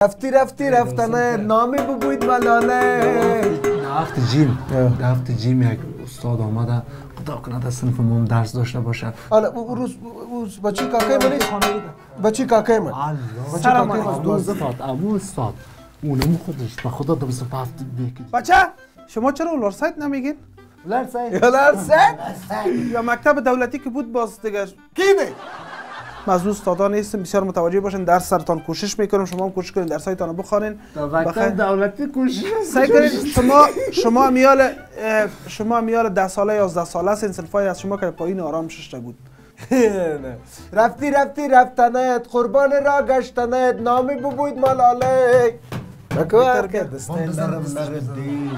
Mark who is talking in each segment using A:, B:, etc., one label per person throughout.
A: رفتی رفتنه نامی بگوید ملاله.
B: دفت جیم یک استاد آمده خدا کنه در صنف ما درس داشته باشه.
A: آره او بچه کاکای من نیست. بچه کاکای من.
B: سلام علیکم. استاد اونم خودش به خدا دو صف هفت بگید.
C: بچه شما چرا اولارسایت نمیگین؟
A: اولارسایت
C: یا مکتب دولتی که بود باز دیگه
A: کیه؟
C: از اون استادان نیستم بسیار متوجه باشین درس سرتان کوشش میکنم شما هم کوشش کنین درسایتان رو بخونین
B: مکتب دولتی کوشش
C: سعی کنین شما میال 10 ساله 11 ساله است این صنفای از شما که پایین آرام ششته بود.
A: رفتی رفتنت قربان را گشتنت نامی بگوید ملاله. بکوار که دسته نرم دی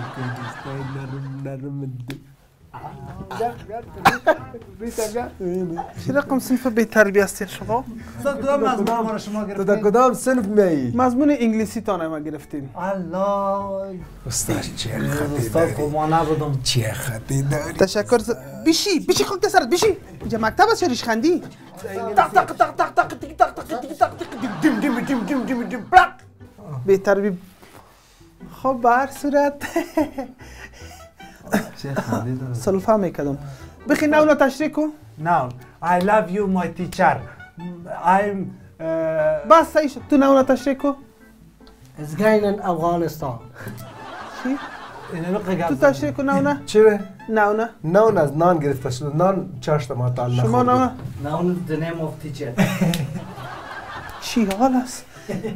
C: چی رقم صنف بی تربیه هستین شما؟
B: استاد کدام مضمون ما شما گرفتین؟
A: تو در کدام صنف میایی؟
C: مضمون انگلیسی تانه ما گرفتیم.
B: الله
A: استاد چه خطی
B: استاد خب ما نبودم.
A: چه خطی داری؟
C: تشکر بیشی خاک دسترت بیشی اینجا مکتب است یا ریشخندی؟ تق تق تق تق تق تق تق تق تق بی تربیه. خب به هر صورت
B: چه خنده داره.
C: سلفه میکدم بخی نونا تشریح کن.
B: Now I love you my teacher. I'm
C: بس سعی شد تو نونا تشریح کن.
D: از گاینن افغانستان.
C: چی؟
B: اینو قگم.
C: تو تشریح کن نونا.
A: چه؟
C: نونا.
A: نان از نان گرفته شده نان چاشت ما تعالی
C: شما نونا.
D: Known the name of teacher.
C: چی حال است؟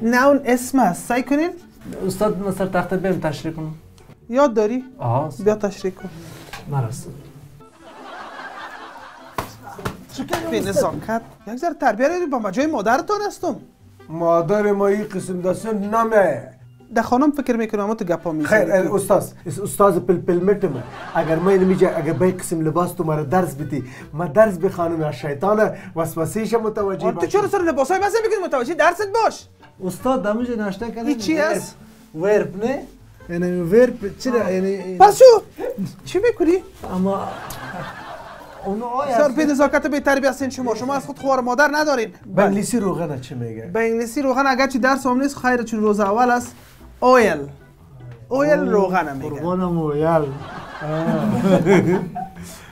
C: نون اسم است سعی کنین.
B: استاد مثلا تخته بهم تشریح کنم.
C: یاد داری؟
B: آها
C: بیا تشریح کن.
B: مرسی.
C: بی نزاکت یک ذره تربیه رو با مجای مادرتان هستم.
A: مادر ما این قسم دستن نمه.
C: در خانم فکر میکنم اما تو گپا میزنی.
A: خیر استاد پلمتم اگر ما نمیجه اگر به قسم لباس تو مرا درس بدی ما درس بخوانم یا شیطان وسوسهش متوجه
C: تو چرا سر لباسای مزه میکنی متوجه درست باش.
B: استاد دمیج ناشته کردن.
C: این چی است؟
B: ورب نه؟ یعنی ورب چرا یعنی
C: پس شو چی میکنی؟
B: اما اونو
C: سر بی نزاکت بی تربیه هستین شما از خود خوار مادر ندارین.
A: به انگلیسی روغن چه میگه؟
C: به انگلیسی روغن اگر چی درس هم نیست خیر چون روز اول است اویل روغن میگه.
B: قربانم اویل.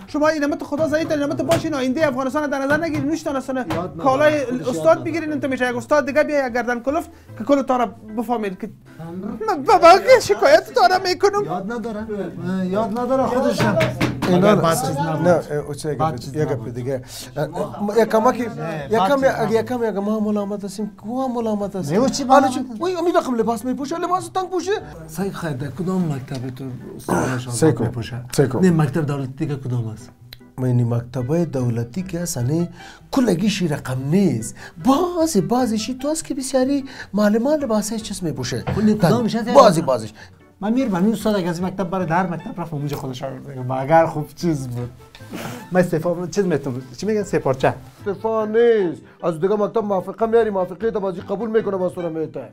C: شما اینمت خدا زایید اینمت باشین آینده افغانستان در نظر نگیرین نوشتان اصلا کالای استاد بگیرین انت میشه یک استاد دیگه بیا گردن کلفت که کل تا را بفهمید که بابا شکایت تا را میکنم.
B: یاد نداره خودش.
A: نه اوچه یک گپ دیگه یکم ما ملامت هستیم کو ملامت هستیم. حالا چی وای امید رقم لباس میپوشه لباس تنگ پوشه.
B: سعی خیر در کدام مکتب تو استاد میپوشه؟ نه مکتب دولتی دیگه کدام است؟
A: این مکتبای دولتی که اصلا کلگیش رقم نیست. بعضیشی تو است که بسیاری معلمان لباسش چیز میپوشه.
B: کدامش
A: بعضیش
B: من میرم استاد اگه از مکتب برای در مکتب رفت اونجا خودش آورد. اگر خوب چیز بود من استفا چیز میتونم چی میگن سپارچه
A: استفا نیست از دیگه مکتب موافقه میاری موافقه تا بازی قبول میکنه با سورا میته.